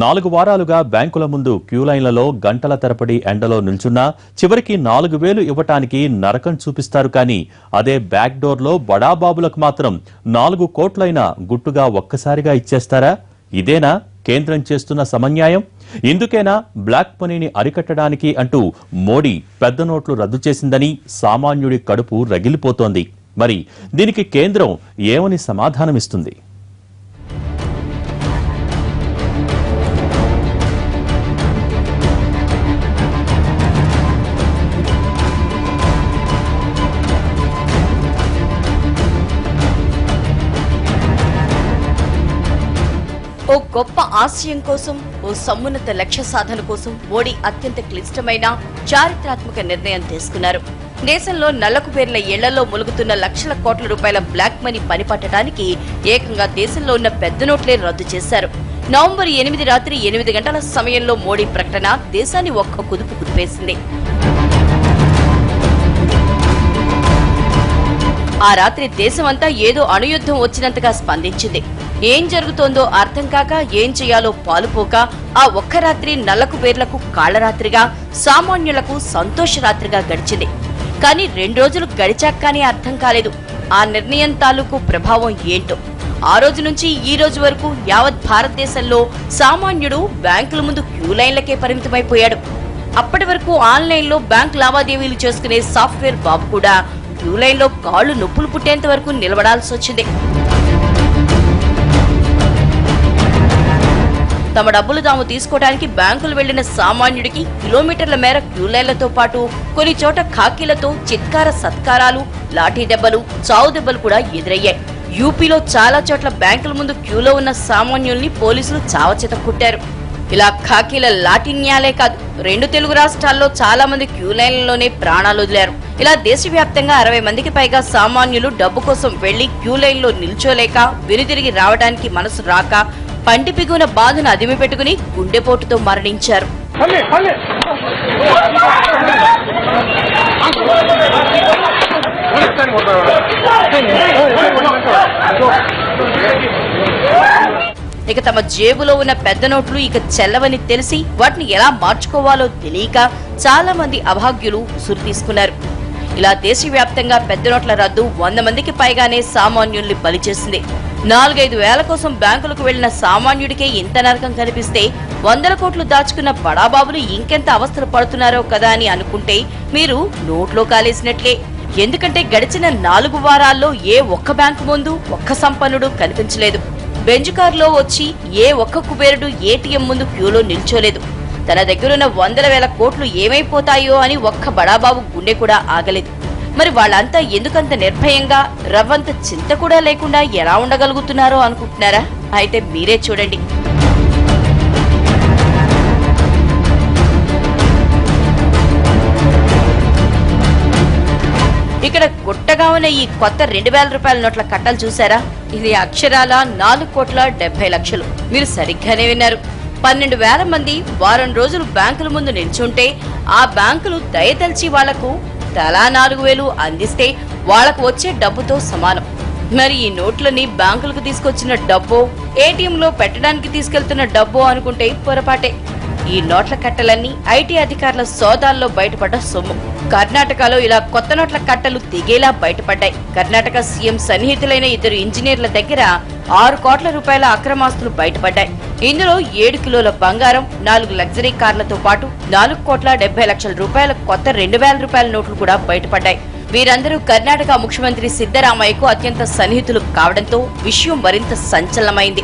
4 వారాలుగా బ్యాంకుల ముందు క్యూలైన్లలో గంటల తరబడి ఎండలో నిల్చున్నా చివరికి 4,000 ఇవ్వటానికి నరకం చూపిస్తారు. కానీ అదే బ్యాక్ డోర్లో బడాబాబులకు మాత్రం 4 కోట్లైనా గుట్టుగా ఒక్కసారిగా ఇచ్చేస్తారా? ఇదేనా కేంద్రం చేస్తున్న సమన్యాయం? ఇందుకేనా బ్లాక్ మనీని అరికట్టడానికి అంటూ మోడీ పెద్ద నోట్లు రద్దు చేసిందని సామాన్యుడి కడుపు రగిలిపోతోంది. మరి దీనికి కేంద్రం ఏమని సమాధానమిస్తుంది? ఓ గొప్ప ఆశయం కోసం, ఓ సమున్నత లక్ష్య సాధన కోసం మోడీ అత్యంత క్లిష్టమైన చారిత్రాత్మక నిర్ణయం తీసుకున్నారు. దేశంలో నల్లకు పేర్ల ఇళ్లలో ములుగుతున్న లక్షల కోట్ల రూపాయల బ్లాక్ మనీ పనిపట్టడానికి ఏకంగా దేశంలో ఉన్న పెద్ద నోట్లే రద్దు చేశారు. నవంబర్ 8 రాత్రి 8 గంటల సమయంలో మోడీ ప్రకటన దేశాన్ని ఒక్క కుదుపు కుదిపేసింది. ఆ రాత్రి దేశమంతా ఏదో అణుయుద్ధం వచ్చినంతగా స్పందించింది. ఏం జరుగుతోందో అర్థం కాక, ఏం చేయాలో పాలుపోక ఆ ఒక్క రాత్రి నల్లకు పేర్లకు కాళ్లరాత్రిగా, సామాన్యులకు సంతోషరాత్రిగా గడిచింది. కానీ 2 రోజులు గడిచాక కానీ అర్థం కాలేదు ఆ నిర్ణయం తాలూకు ప్రభావం ఏంటో. ఆ రోజు నుంచి ఈ రోజు వరకు యావత్ భారతదేశంలో సామాన్యుడు బ్యాంకుల ముందు క్యూలైన్లకే పరిమితమైపోయాడు. అప్పటి వరకు ఆన్లైన్లో బ్యాంక్ లావాదేవీలు చేసుకునే సాఫ్ట్వేర్ బాబు కూడా క్యూలైన్లో కాళ్లు నొప్పులు పుట్టేంత వరకు నిలబడాల్సి వచ్చింది. తమ డబ్బులు తాము తీసుకోవడానికి బ్యాంకులు వెళ్లిన సామాన్యుడికి కిలోమీటర్ల మేర క్యూలైన్లతో పాటు కొన్ని చోట ఖాకీలతో చిత్కార సత్కారాలు, లాఠీ దెబ్బలు, చావు దెబ్బలు కూడా ఎదురయ్యాయి. యూపీలో చాలా చోట్ల బ్యాంకుల ముందు క్యూలో ఉన్న సామాన్యుల్ని పోలీసులు చావచేత కుట్టారు. ఇలా ఖాకీల లాఠీన్యాలే కాదు, 2 తెలుగు రాష్ట్రాల్లో చాలా మంది క్యూలైన్లలోనే ప్రాణాలు వదిలారు. ఇలా దేశవ్యాప్తంగా 60 మందికి పైగా సామాన్యులు డబ్బు కోసం వెళ్లి క్యూలైన్లో నిల్చోలేక, వెనుతిరిగి రావడానికి మనసు రాక, పంటి పిగున బాధను అదిమి పెట్టుకుని గుండెపోటుతో మరణించారు. ఇక తమ జేబులో ఉన్న పెద్ద నోట్లు ఇక చెల్లవని తెలిసి వాటిని ఎలా మార్చుకోవాలో తెలియక చాలా మంది అభాగ్యులు ఉసురు తీసుకున్నారు. ఇలా దేశవ్యాప్తంగా పెద్ద నోట్ల రద్దు 100 మందికి పైగానే సామాన్యుల్ని బలి చేసింది. 4-5 వేల కోసం బ్యాంకులకు వెళ్లిన సామాన్యుడికే ఇంత నరకం కనిపిస్తే 100 కోట్లు దాచుకున్న బడాబాబులు ఇంకెంత అవస్థలు పడుతున్నారో కదా అని అనుకుంటే మీరు నోట్లో కాలేసినట్లే. ఎందుకంటే గడిచిన 4 వారాల్లో ఏ ఒక్క బ్యాంకు ముందు ఒక్క సంపన్నుడు కనిపించలేదు. బెంజ్ కారులో వచ్చి ఏ ఒక్క కుబేరుడు ఏటీఎం ముందు క్యూలో నిల్చోలేదు. తన దగ్గరున్న 100,000 కోట్లు ఏమైపోతాయో అని ఒక్క బడాబాబు గుండె కూడా ఆగలేదు. మరి వాళ్ళంతా ఎందుకంత నిర్భయంగా, రవ్వంత చింత కూడా లేకుండా ఎలా ఉండగలుగుతున్నారో అనుకుంటున్నారా? అయితే మీరే చూడండి. ఇక్కడ గుట్టగా ఉన్న ఈ కొత్త 2,000 రూపాయల నోట్ల కట్టలు చూసారా? ఇది అక్షరాల 4,70,00,000. మీరు సరిగ్గానే విన్నారు. 12,000 మంది వారం రోజులు బ్యాంకుల ముందు నిల్చుంటే ఆ బ్యాంకులు దయతలిచి వాళ్లకు తలా 4,000 అందిస్తే వాళ్లకు వచ్చే డబ్బుతో సమానం. మరి ఈ నోట్లని బ్యాంకులకు తీసుకొచ్చిన డబ్బో, ఏటీఎంలో పెట్టడానికి తీసుకెళ్తున్న డబ్బో అనుకుంటే పొరపాటే. ఈ నోట్ల కట్టలన్నీ ఐటీ అధికారుల సోదాల్లో బయటపడ్డ సొమ్ము. కర్ణాటకలో ఇలా కొత్త నోట్ల కట్టలు తెగేలా బయటపడ్డాయి. కర్ణాటక సీఎం సన్నిహితులైన 2 ఇంజనీర్ల దగ్గర 6 కోట్ల రూపాయల అక్రమాస్తులు బయటపడ్డాయి. ఇందులో 7 కిలోల బంగారం, 4 లగ్జరీ కార్లతో పాటు 4,70,00,000 రూపాయల కొత్త 2,000 రూపాయల నోట్లు కూడా బయటపడ్డాయి. వీరందరూ కర్ణాటక ముఖ్యమంత్రి సిద్దరామయ్యకు అత్యంత సన్నిహితులు కావడంతో విషయం మరింత సంచలనమైంది.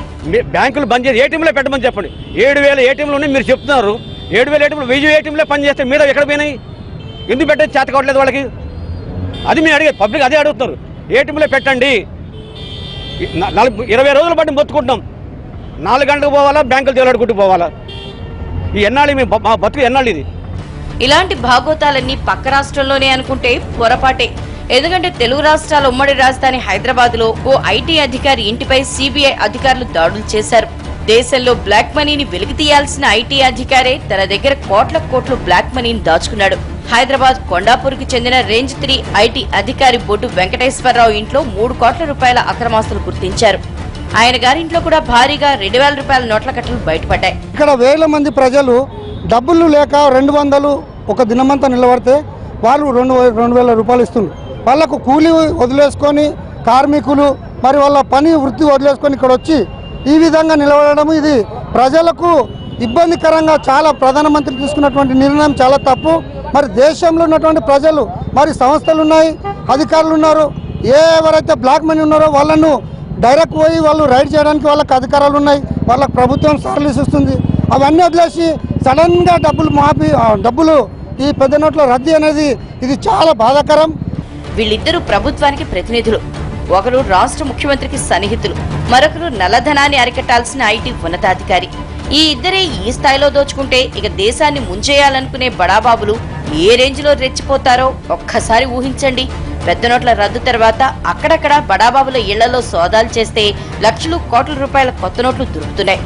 బ్యాంకులు బంద్ చేసి ఏటీఎంలో పెట్టమని చెప్పండి. 7,000 ఏటీఎంలు ఉన్నాయి మీరు చెప్తున్నారు. 7,000 ఏటీఎంలు 1000 ఏటీఎంలో పని చేస్తే మీద ఎక్కడ పోయినాయి? ఎందుకు పెట్టేది చేత కావట్లేదు వాళ్ళకి? అది మేము అడిగే పబ్లిక్ అదే అడుగుతున్నారు. ఏటీఎంలో పెట్టండి. 20 రోజుల పాటు మొత్తుకుంటున్నాం. 4 గంటలకు పోవాలా, బ్యాంకులు తేలాడుకుంటూ పోవాలా? ఈ ఎన్నాళ్ళు మా బతుకు ఎన్నాళ్ళు ఇది? ఇలాంటి భాగోతాలన్నీ పక్క రాష్ట్రంలోనే అనుకుంటే పొరపాటే. ఎందుకంటే తెలుగు రాష్ట్రాల ఉమ్మడి రాజధాని హైదరాబాద్ లో ఓ ఐటీ అధికారి ఇంటిపై సిబిఐ అధికారులు దాడులు చేశారు. దేశంలో బ్లాక్ మనీని వెలికి తీయాల్సిన ఐటీ అధికారే తన దగ్గర కోట్ల బ్లాక్ మనీని దాచుకున్నాడు. హైదరాబాద్ కొండాపూర్కి చెందిన రేంజ్ 3 ఐటీ అధికారి బొడ్డు వెంకటేశ్వరరావు ఇంట్లో 3 కోట్ల రూపాయల అక్రమాస్తులు గుర్తించారు. ఆయన గారింట్లో కూడా భారీగా 2,000 రూపాయల నోట్ల కట్టలు బయటపడ్డాయి. ఇక్కడ వేల మంది ప్రజలు డబ్బులు లేక 200 ఒక దినమంతా నిలబడితే వాళ్ళు 2,000 రూపాయలు ఇస్తున్నారు. వాళ్ళకు కూలీ వదిలేసుకొని కార్మికులు మరి వాళ్ళ పని వృత్తి వదిలేసుకొని ఇక్కడ వచ్చి ఈ విధంగా నిలబడడం ఇది ప్రజలకు ఇబ్బందికరంగా చాలా ప్రధానమంత్రి తీసుకున్నటువంటి నిర్ణయం చాలా తప్పు. మరి దేశంలో ఉన్నటువంటి ప్రజలు మరి సంస్థలు ఉన్నాయి, అధికారులు ఉన్నారు, ఎవరైతే బ్లాక్ మనీ ఉన్నారో వాళ్ళను డైరెక్ట్ పోయి వాళ్ళు రైడ్ చేయడానికి వాళ్ళకి అధికారాలు ఉన్నాయి, వాళ్ళకి ప్రభుత్వం సర్వీస్ ఇస్తుంది. అవన్నీ వదిలేసి సడన్గా డబ్బులు ఈ పెద్ద నోట్ల రద్దీ అనేది ఇది చాలా బాధాకరం. వీళ్ళిద్దరూ ప్రభుత్వానికి ప్రతినిధులు. ఒకరు రాష్ట్ర ముఖ్యమంత్రికి సన్నిహితులు, మరొకరు నల్లధనాన్ని అరికట్టాల్సిన ఐటీ ఉన్నతాధికారి. ఈ ఇద్దరే ఈ స్థాయిలో దోచుకుంటే ఇక దేశాన్ని ముంచేయాలనుకునే బడాబాబులు ఏ రేంజ్లో రెచ్చిపోతారో ఒక్కసారి ఊహించండి. పెద్ద నోట్ల రద్దు తర్వాత అక్కడక్కడ బడాబాబుల ఇళ్లలో సోదాలు చేస్తే లక్షలు కోట్ల రూపాయల కొత్త నోట్లు దొరుకుతున్నాయి.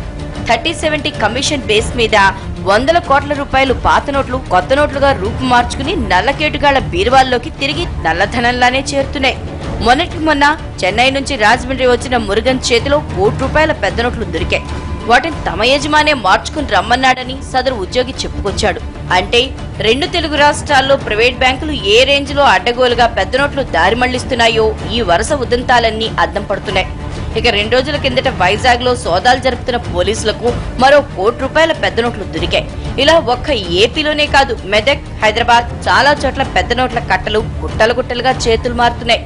30-70 కమిషన్ బేస్ మీద 100 కోట్ల రూపాయలు పాత నోట్లు కొత్త నోట్లుగా రూపు మార్చుకుని నల్లకేటుగాళ్ల బీరువాల్లోకి తిరిగి నల్లధనంలానే చేరుతున్నాయి. మొన్నటికి మొన్న చెన్నై నుంచి రాజమండ్రి వచ్చిన మురుగన్ చేతిలో ₹1 పెద్ద నోట్లు దొరికాయి. వాటిని తమ యజమానే మార్చుకుని రమ్మన్నాడని సదరు ఉద్యోగి చెప్పుకొచ్చాడు. అంటే 2 తెలుగు రాష్ట్రాల్లో ప్రైవేట్ బ్యాంకులు ఏ రేంజ్ లో అడ్డగోలుగా పెద్ద నోట్లు దారి మళ్లిస్తున్నాయో ఈ వరుస ఉదంతాలన్నీ అద్దం పడుతున్నాయి. ఇక 2 రోజుల కిందట వైజాగ్ లో సోదాలు జరుపుతున్న పోలీసులకు మరో ₹1 పెద్ద నోట్లు దొరికాయి. ఇలా ఒక్క ఏపీలోనే కాదు, మెదక్, హైదరాబాద్ చాలా చోట్ల పెద్ద నోట్ల కట్టలు గుట్టలుగా చేతులు మారుతున్నాయి.